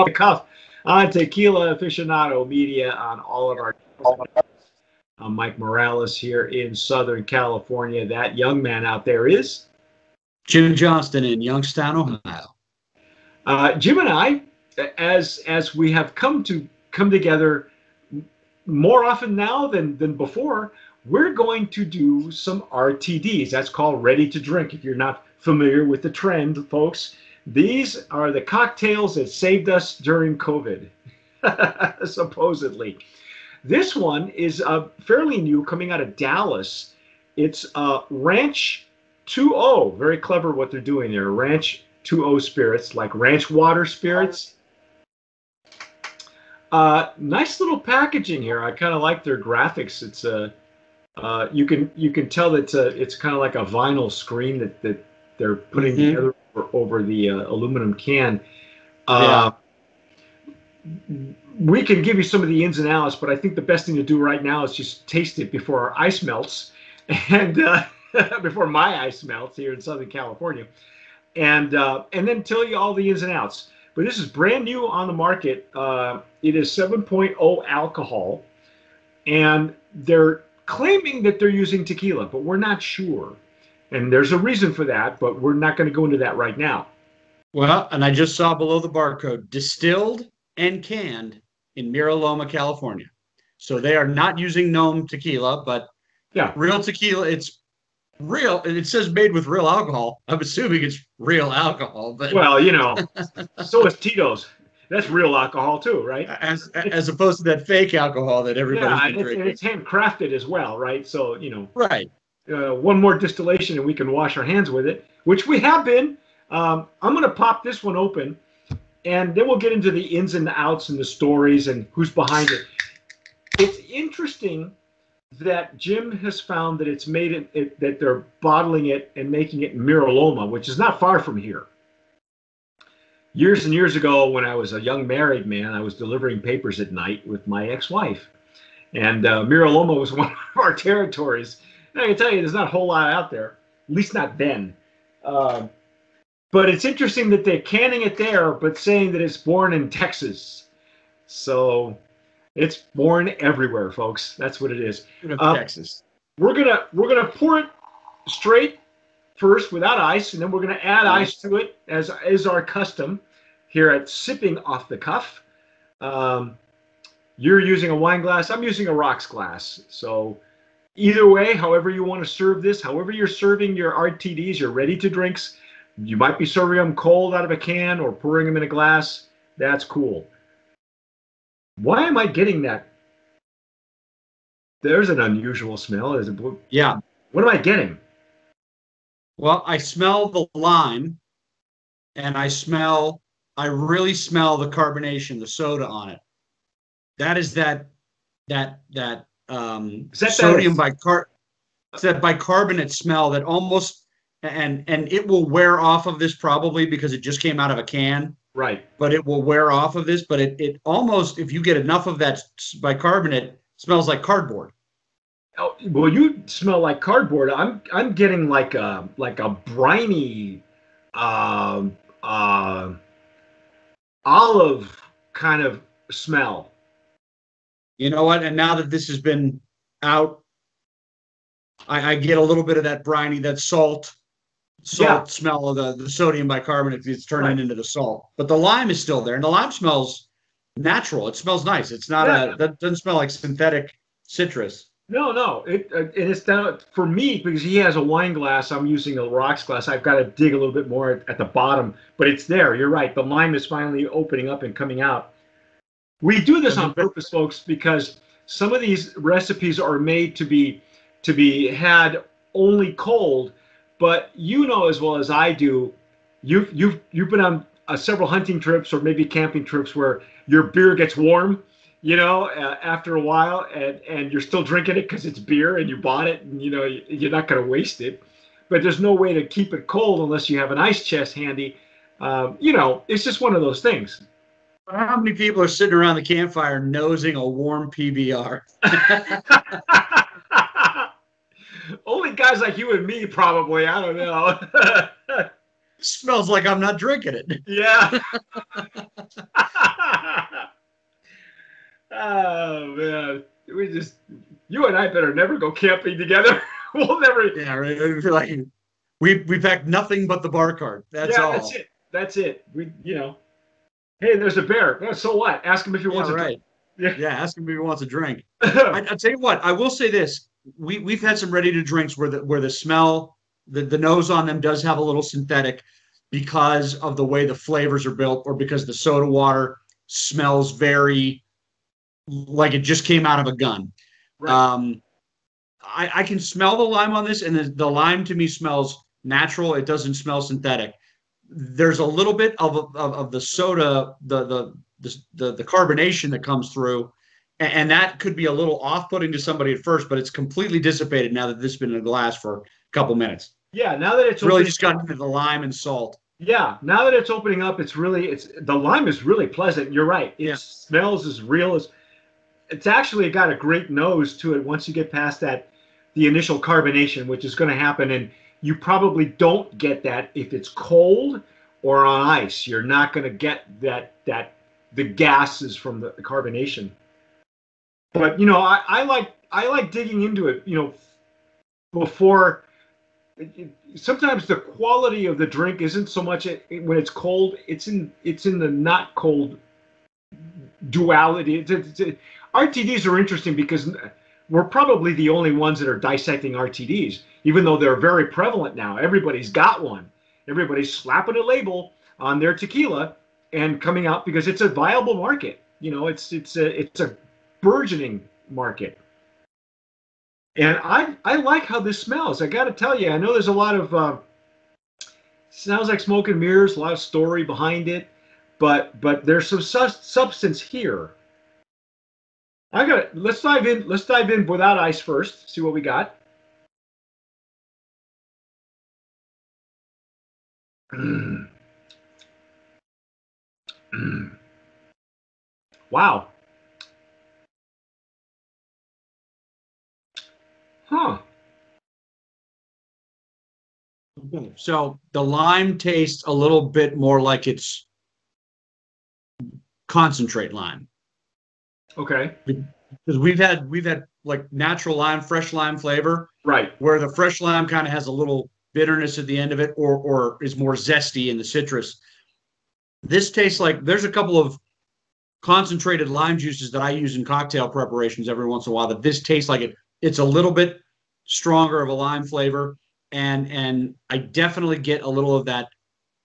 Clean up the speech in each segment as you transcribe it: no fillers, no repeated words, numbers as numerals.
the cuff on Tequila Aficionado Media on all of our. I'm Mike Morales here in Southern California. That young man out there is Jim Johnston in Youngstown, Ohio. Jim and I, as we have come together more often now than before, we're going to do some RTDs. That's called ready to drink. If you're not familiar with the trend, folks, these are the cocktails that saved us during COVID, supposedly. This one is fairly new, coming out of Dallas. It's Ranch 2.0. Very clever what they're doing there. Ranch 2.0 spirits, like ranch water spirits. Nice little packaging here. I kind of like their graphics. It's you can tell that it's kind of like a vinyl screen that they're putting together over the aluminum can. We can give you some of the ins and outs, but I think the best thing to do right now is just taste it before our ice melts, and before my ice melts here in Southern California, and then tell you all the ins and outs. But this is brand new on the market. It is 7.0 alcohol, and they're claiming that they're using tequila, but we're not sure. And there's a reason for that, but we're not going to go into that right now. Well, and I just saw below the barcode, distilled and canned in Mira Loma, California. So they are not using Gnome tequila, but yeah, real tequila. It's real, and it says made with real alcohol. I'm assuming it's real alcohol, but well, so is Tito's. That's real alcohol too, right? As opposed to that fake alcohol that everybody's been drinking. And it's handcrafted as well, right? So right. One more distillation and we can wash our hands with it, which we have been. I'm going to pop this one open, and then we'll get into the ins and outs and the stories and who's behind it. It's interesting that Jim has found that it's made that they're bottling it and making it in Mira Loma, which is not far from here. Years and years ago, when I was a young married man, I was delivering papers at night with my ex-wife, and Mira Loma was one of our territories. And I can tell you, there's not a whole lot out there, at least not then. But it's interesting that they're canning it there, but saying that it's born in Texas. So it's born everywhere, folks. That's what it is. Texas. We're gonna pour it straight first without ice, and then we're gonna add ice to it, as is our custom here at Sipping Off the Cuff. You're using a wine glass. I'm using a rocks glass. So either way, however you want to serve this, however you're serving your RTDs, your ready to drinks. You might be serving them cold out of a can or pouring them in a glass. That's cool. Why am I getting that? There's an unusual smell. Yeah. What am I getting? Well, I smell the lime, and I really smell the carbonation, the soda on it. That is that sodium it's that bicarbonate smell that almost. And it will wear off of this probably because it just came out of a can. Right. But it will wear off of this. But it almost, if you get enough of that bicarbonate, smells like cardboard. Oh, well, you smell like cardboard. I'm getting like a briny olive kind of smell. You know what? And now that this has been out, I get a little bit of that briny, that salt smell of the sodium bicarbonate. It's turning into the salt, but the lime is still there, and the lime smells natural. It smells nice. It's not that doesn't smell like synthetic citrus. No. And it's down for me because he has a wine glass. I'm using a rocks glass. I've got to dig a little bit more at the bottom, but it's there. You're right. The lime is finally opening up and coming out. We do this on purpose, folks, because some of these recipes are made to be had only cold. But as well as I do, you've been on several hunting trips or maybe camping trips where your beer gets warm, after a while, and you're still drinking it because it's beer and you bought it, and you're not going to waste it. But there's no way to keep it cold unless you have an ice chest handy. It's just one of those things. How many people are sitting around the campfire nosing a warm PBR? Only guys like you and me, probably. I don't know. Smells like I'm not drinking it. Yeah. you and I better never go camping together. We'll never. Yeah, right. I feel like we packed nothing but the bar cart. That's Yeah, all. that's it. That's it. Hey, there's a bear. Well, so what? Ask him if he wants a drink. Yeah, ask him if he wants a drink. I tell you what, I will say this: we've had some ready to drinks where the smell, the nose on them does have a little synthetic because of the way the flavors are built, or because the soda water smells very like it just came out of a gun. Right. I can smell the lime on this, and the lime to me smells natural. It doesn't smell synthetic. There's a little bit of the soda, the carbonation that comes through, and that could be a little off-putting to somebody at first, but it's completely dissipated now that this has been in a glass for a couple minutes. Yeah, now that it's really just gotten into the lime and salt. Yeah, now that it's opening up, it's the lime is really pleasant. You're right. It smells as real as it's actually got a great nose to it once you get past the initial carbonation, which is going to happen, and you probably don't get that if it's cold or on ice. You're not going to get the gases from the carbonation. But I like digging into it. Before. Sometimes the quality of the drink isn't so much when it's cold. It's in the not cold duality. RTDs are interesting because we're probably the only ones that are dissecting RTDs, even though they're very prevalent now. Everybody's got one. Everybody's slapping a label on their tequila and coming out because it's a viable market. It's a burgeoning market. And I like how this smells. I got to tell you, I know there's a lot of smells like smoke and mirrors, a lot of story behind it, but there's some substance here. Let's dive in. Let's dive in without ice first. See what we got. Wow. Huh. So the lime tastes a little bit more like it's concentrate lime. Okay. Because we've had like natural lime, fresh lime flavor. Right. Where the fresh lime kind of has a little bitterness at the end of it, or is more zesty in the citrus. This tastes like there's a couple of concentrated lime juices that I use in cocktail preparations every once in a while that this tastes like it's a little bit stronger of a lime flavor. And I definitely get a little of that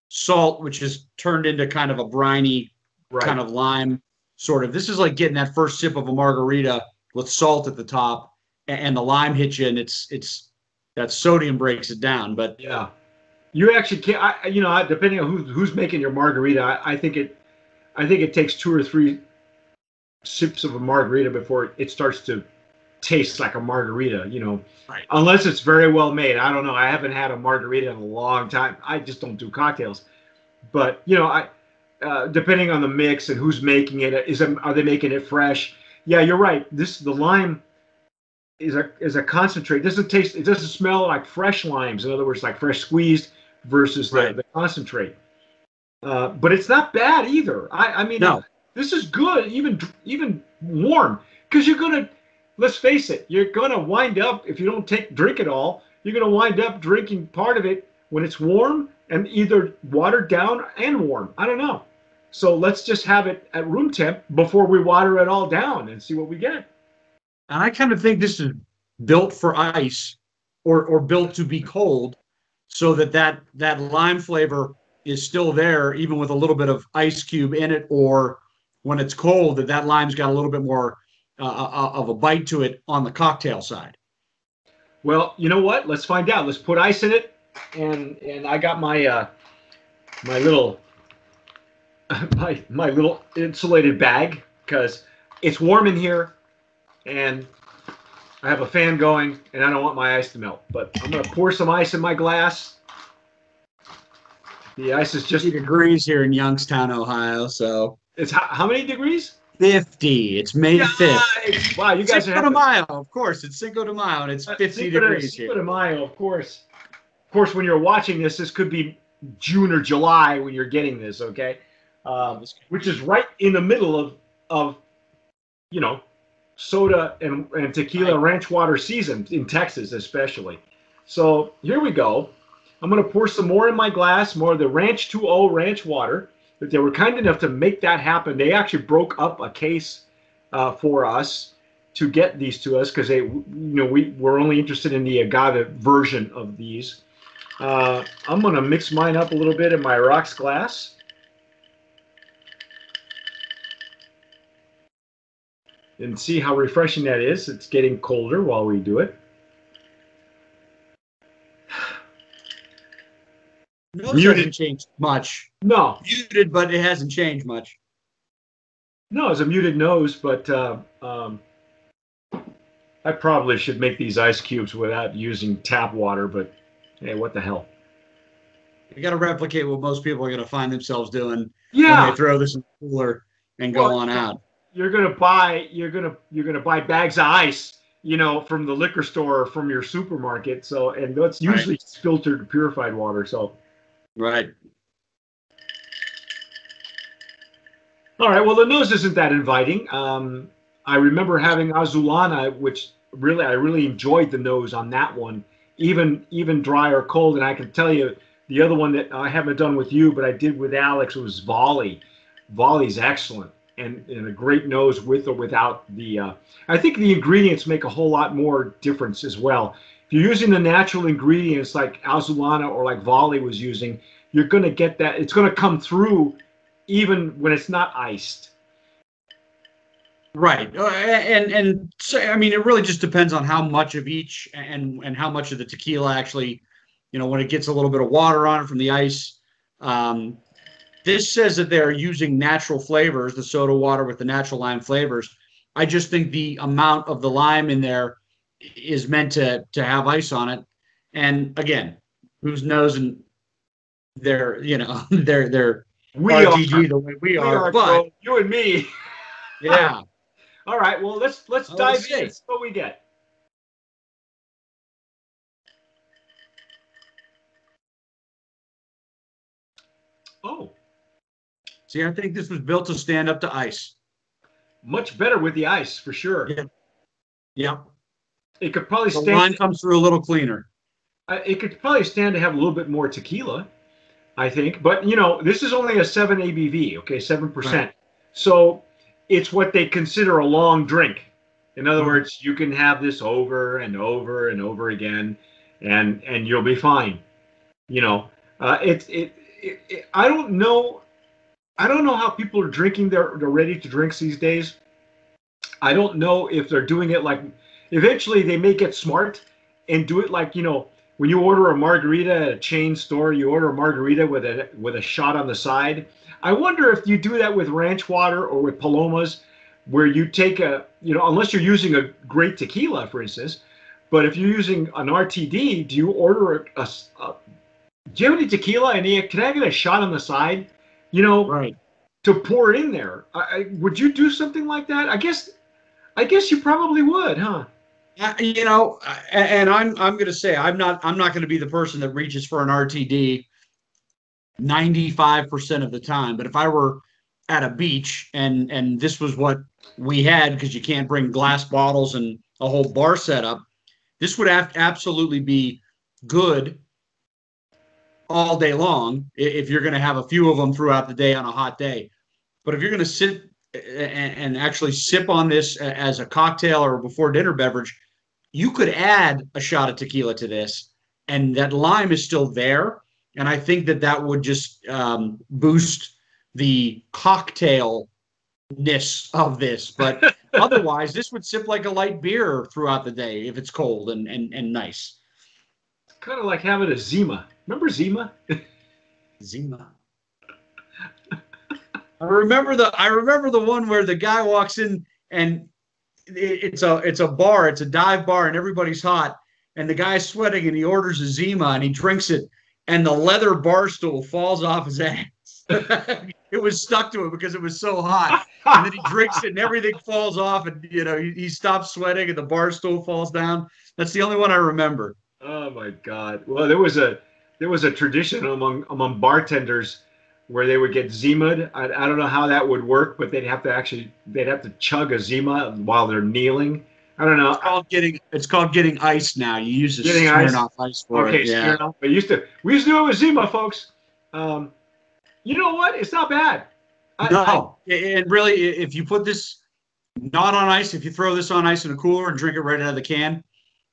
salt, which is turned into kind of a briny kind of lime sort of. This is like getting that first sip of a margarita with salt at the top, and the lime hits you, and it's that sodium breaks it down. But yeah, you actually can't. Depending on who's making your margarita, I think it takes 2 or 3 sips of a margarita before it starts to taste like a margarita. Right. Unless it's very well made. I don't know. I haven't had a margarita in a long time. I just don't do cocktails. But depending on the mix and who's making it, are they making it fresh? Yeah, you're right. The lime is a concentrate. It doesn't smell like fresh limes. In other words, like fresh squeezed versus the concentrate. But it's not bad either. I mean, no. This is good, even warm, because let's face it, you're gonna wind up, if you don't drink it all, you're gonna wind up drinking part of it when it's warm and either watered down and warm. I don't know. So let's just have it at room temp before we water it all down and see what we get. And I kind of think this is built for ice, or built to be cold, so that lime flavor is still there, even with a little bit of ice cube in it, or when it's cold, that lime's got a little bit more of a bite to it on the cocktail side. Well, you know what? Let's find out. Let's put ice in it, and I got my my little my little insulated bag because it's warm in here, and I have a fan going, and I don't want my ice to melt. But I'm gonna pour some ice in my glass. The ice is just 50 degrees here in Youngstown, Ohio. So it's how many degrees? 50. It's May 5th. Wow, you guys Cinco de Mayo, of course. It's Cinco de Mayo, and it's 50 degrees here. Cinco de Mayo, of course. Of course, when you're watching this could be June or July when you're getting this, okay? Which is right in the middle of soda and tequila ranch water season in Texas, especially. So here we go. I'm going to pour some more in my glass, more of the Ranch 2.0 ranch water. But they were kind enough to make that happen. They actually broke up a case for us to get these to us because we were only interested in the agave version of these. I'm going to mix mine up a little bit in my rocks glass. And see how refreshing that is. It's getting colder while we do it. Nose hasn't changed much. No. Muted, but it hasn't changed much. No, it's a muted nose, but I probably should make these ice cubes without using tap water, but hey, what the hell? You got to replicate what most people are going to find themselves doing when they throw this in the cooler and go on out. You're gonna buy bags of ice, from the liquor store or from your supermarket. So, and that's usually filtered, purified water. So, right. All right. Well, the nose isn't that inviting. I remember having Azulana, which I really enjoyed the nose on that one, even dry or cold. And I can tell you the other one that I haven't done with you, but I did with Alex, was Volley. Volley's excellent. And a great nose with or without the. I think the ingredients make a whole lot more difference as well. If you're using the natural ingredients like Azulana or like Volley was using, you're going to get that. It's going to come through even when it's not iced. Right. And so, I mean, it really just depends on how much of each and how much of the tequila actually, when it gets a little bit of water on it from the ice. This says that they're using natural flavors, the soda water with the natural lime flavors. I just think the amount of the lime in there is meant to have ice on it. And again, who's knows? And they're they're RTD the way we are, but bro. You and me. Yeah. All right. Well, let's dive in. Let's see what we get. Oh. See, I think this was built to stand up to ice. Much better with the ice, for sure. Yeah. It could probably stand. The line comes through a little cleaner. It could probably stand to have a little bit more tequila, I think. But, this is only a 7 ABV, okay, 7%. Right. So it's what they consider a long drink. In other words, you can have this over and over and over again, and you'll be fine. I don't know. I don't know how people are drinking their ready to drinks these days. I don't know if they're doing it like, eventually they may get smart and do it like, when you order a margarita at a chain store, you order a margarita with a shot on the side. I wonder if you do that with ranch water or with Palomas, where you take unless you're using a great tequila, for instance, but if you're using an RTD, do you order do you have any tequila? Can I get a shot on the side? Right. To pour it in there. Would you do something like that? I guess you probably would, huh? And I'm going to say I'm not going to be the person that reaches for an RTD 95% of the time. But if I were at a beach and this was what we had, because you can't bring glass bottles and a whole bar setup, this would absolutely be good all day long if you're going to have a few of them throughout the day on a hot day. But if you're going to sit and actually sip on this as a cocktail or before dinner beverage, you could add a shot of tequila to this, and that lime is still there. And I think that would just boost the cocktailness of this. But otherwise, this would sip like a light beer throughout the day if it's cold and nice. It's kind of like having a Zima. Remember Zima? Zima. I remember the one where the guy walks in and it's a bar, it's a dive bar, and everybody's hot, and the guy's sweating, and he orders a Zima and he drinks it, and the leather bar stool falls off his ass. It was stuck to it because it was so hot, and then he drinks it and everything falls off, and he stops sweating and the bar stool falls down. That's the only one I remember. Oh my God! Well, there was a tradition among bartenders where they would get Zima'd. I don't know how that would work, but they'd have to chug a Zima while they're kneeling. I don't know. It's called getting ice now. You use a Getting ice. Smirnoff ice for Okay, it. Yeah. Smirnoff. We used to do it with Zima, folks. You know what? It's not bad. No, and really, if you put this not on ice, if you throw this on ice in a cooler and drink it right out of the can,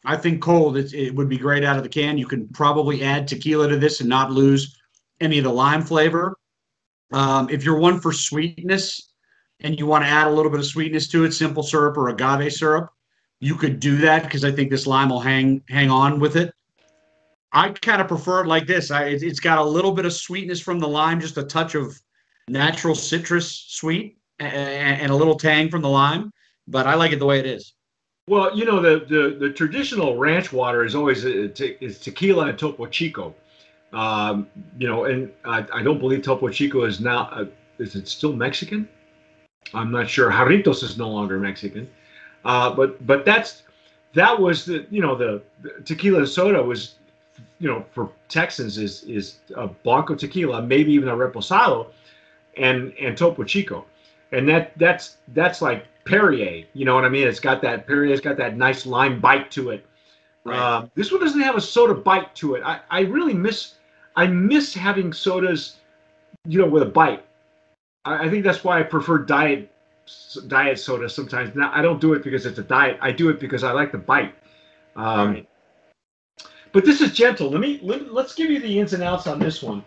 I think cold it would be great out of the can. You can probably add tequila to this and not lose any of the lime flavor. If you're one for sweetness and you want to add a little bit of sweetness to it, simple syrup or agave syrup, you could do that because I think this lime will hang on with it. I kind of prefer it like this. It's got a little bit of sweetness from the lime, just a touch of natural citrus sweet and a little tang from the lime, but I like it the way it is. Well, you know, the traditional ranch water is always is tequila and Topo Chico. You know, and I don't believe Topo Chico is now, is it still Mexican? I'm not sure. Jarritos is no longer Mexican. But that was the tequila and soda was, for Texans is a Blanco tequila, maybe even a Reposado, and Topo Chico. And that's like Perrier, you know what I mean? Perrier's got that nice lime bite to it. Right. This one doesn't have a soda bite to it. I really miss having sodas, with a bite. I think that's why I prefer diet soda sometimes. Now I don't do it because it's a diet. I do it because I like the bite. Right. But this is gentle. Let's give you the ins and outs on this one,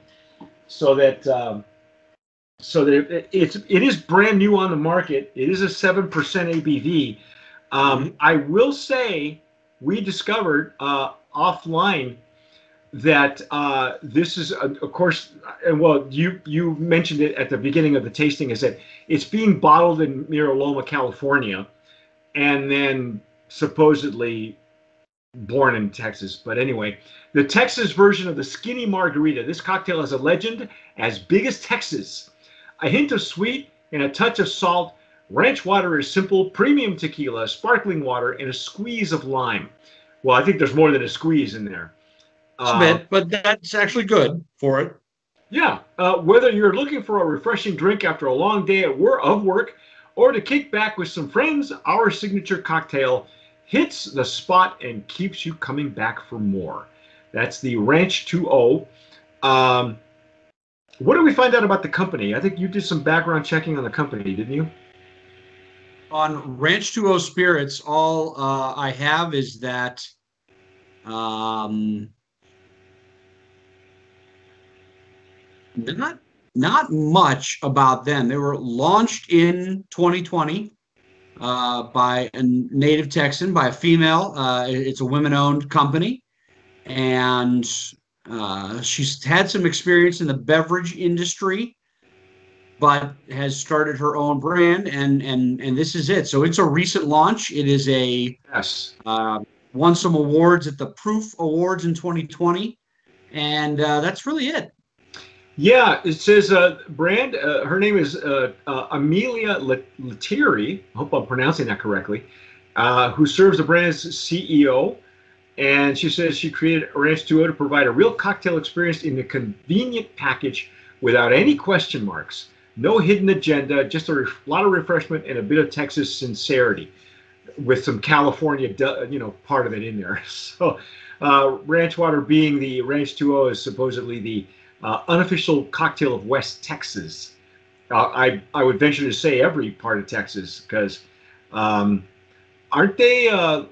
so that it is brand new on the market. It is a 7% ABV. I will say we discovered offline that this is, of course, and well, you mentioned it at the beginning of the tasting, is that it's being bottled in Mira Loma, California, and then supposedly born in Texas. But anyway, the Texas version of the Skinny Margarita. This cocktail has a legend as big as Texas. A hint of sweet and a touch of salt. Ranch water is simple. Premium tequila, sparkling water, and a squeeze of lime. Well, I think there's more than a squeeze in there. A bit, but that's actually good for it. Yeah. Whether you're looking for a refreshing drink after a long day of work, or to kick back with some friends, our signature cocktail hits the spot and keeps you coming back for more. That's the Ranch 2.0. What did we find out about the company? I think you did some background checking on the company, didn't you? On Ranch 2.0 Spirits, all I have is that not much about them. They were launched in 2020 by a native Texan, by a female. It's a women-owned company, and she's had some experience in the beverage industry, but has started her own brand, and this is it. So it's a recent launch. It is won some awards at the Proof Awards in 2020, and that's really it. Yeah, it says brand. Her name is Amelia Lettieri. I hope I'm pronouncing that correctly. Who serves the brand as CEO. And she says she created Ranch 2.0 to provide a real cocktail experience in a convenient package without any question marks. No hidden agenda, just a lot of refreshment and a bit of Texas sincerity with some California, part of it in there. So ranch water being the Ranch 2.0 is supposedly the unofficial cocktail of West Texas. I would venture to say every part of Texas, because aren't they...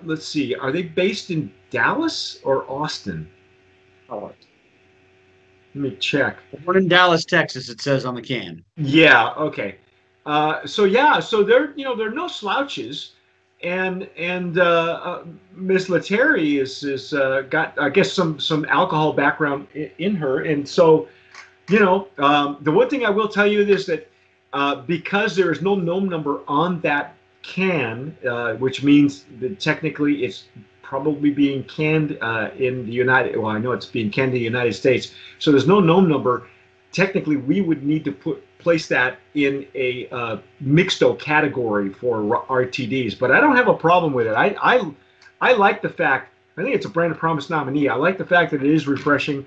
let's see, are they based in Dallas or Austin? Oh, let me check. We're in Dallas, Texas, it says on the can. Yeah, okay. So they're they're no slouches, and Ms. Lettieri is got, I guess, some alcohol background in her, and so the one thing I will tell you is that because there is no NOM number on that can, which means that technically it's probably being canned in the United. Well, I know it's being canned in the United States, so there's no NOM number. Technically, we would need to place that in a mixto category for RTDs, but I don't have a problem with it. I like the fact. I think it's a Brand of Promise nominee. I like the fact that it is refreshing.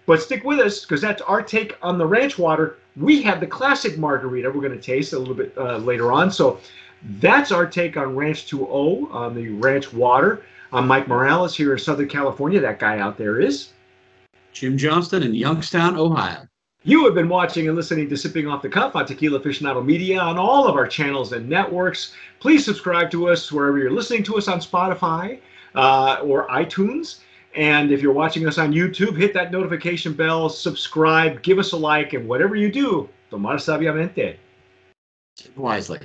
But stick with us because that's our take on the ranch water. We have the classic margarita we're going to taste a little bit later on. So that's our take on Ranch 2.0, on the ranch water. I'm Mike Morales here in Southern California. That guy out there is Jim Johnston in Youngstown, Ohio. You have been watching and listening to Sipping Off the Cuff on Tequila Aficionado Media on all of our channels and networks. Please subscribe to us wherever you're listening to us on Spotify or iTunes. And if you're watching us on YouTube, hit that notification bell, subscribe, give us a like, and whatever you do, tomar sabiamente. Wisely.